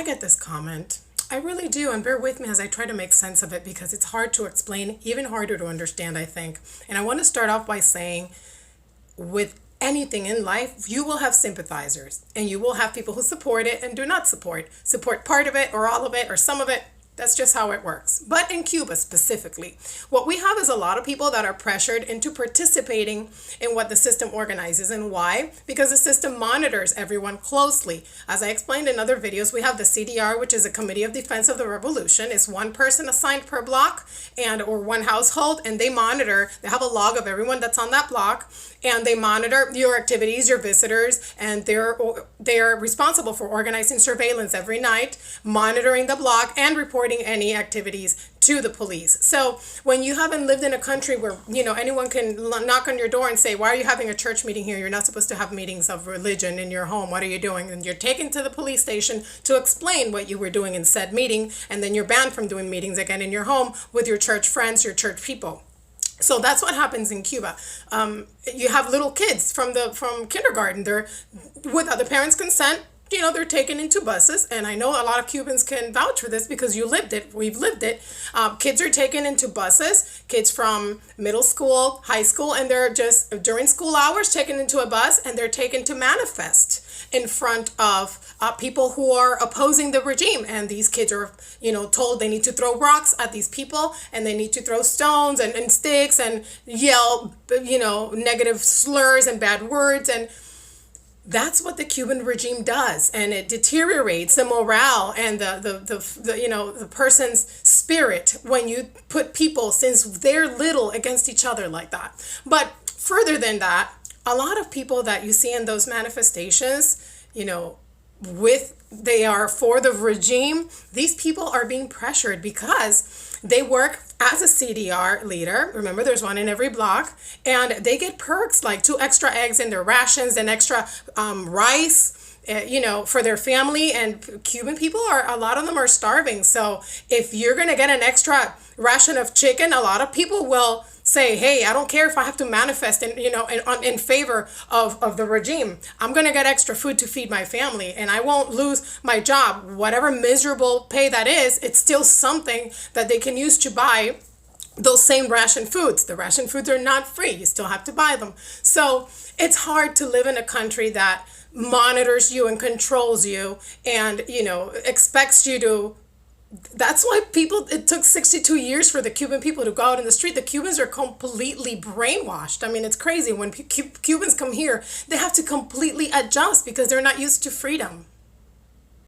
get this comment. I really do, and bear with me as I try to make sense of it because it's hard to explain, even harder to understand, I think. And I want to start off by saying, with anything in life, you will have sympathizers, and you will have people who support it and do not support part of it or all of it or some of it. That's just how it works. But in Cuba specifically, what we have is a lot of people that are pressured into participating in what the system organizes. And why? Because the system monitors everyone closely. As I explained in other videos, we have the CDR, which is a Committee of Defense of the Revolution. It's one person assigned per block or one household, and they have a log of everyone that's on that block, and they monitor your activities, your visitors, and they're responsible for organizing surveillance every night, monitoring the block, and reporting any activities to the police. So when you haven't lived in a country where, anyone can knock on your door and say, why are you having a church meeting here? You're not supposed to have meetings of religion in your home. What are you doing? And you're taken to the police station to explain what you were doing in said meeting. And then you're banned from doing meetings again in your home with your church friends, your church people. So that's what happens in Cuba. You have little kids from kindergarten. They're with other parents' consent. They're taken into buses, and I know a lot of Cubans can vouch for this because you lived it. We've lived it. Kids are taken into buses, kids from middle school, high school, and they're just during school hours taken into a bus, and they're taken to manifest in front of people who are opposing the regime. And these kids are, told they need to throw rocks at these people, and they need to throw stones and sticks and yell, negative slurs and bad words. And that's what the Cuban regime does, and it deteriorates the morale and the person's spirit when you put people, since they're little, against each other like that. But further than that, a lot of people that you see in those manifestations, they are for the regime. These people are being pressured because they work as a CDR leader. Remember, there's one in every block, and they get perks like 2 extra eggs in their rations and extra rice, for their family. And Cuban people a lot of them are starving. So if you're going to get an extra ration of chicken, a lot of people will say, hey, I don't care if I have to manifest in favor of the regime. I'm going to get extra food to feed my family, and I won't lose my job. Whatever miserable pay that is, it's still something that they can use to buy those same ration foods. The ration foods are not free. You still have to buy them. So it's hard to live in a country that monitors you and controls you and, expects you to. That's why it took 62 years for the Cuban people to go out in the street. The Cubans are completely brainwashed. I mean, it's crazy. When Cubans come here, they have to completely adjust because they're not used to freedom.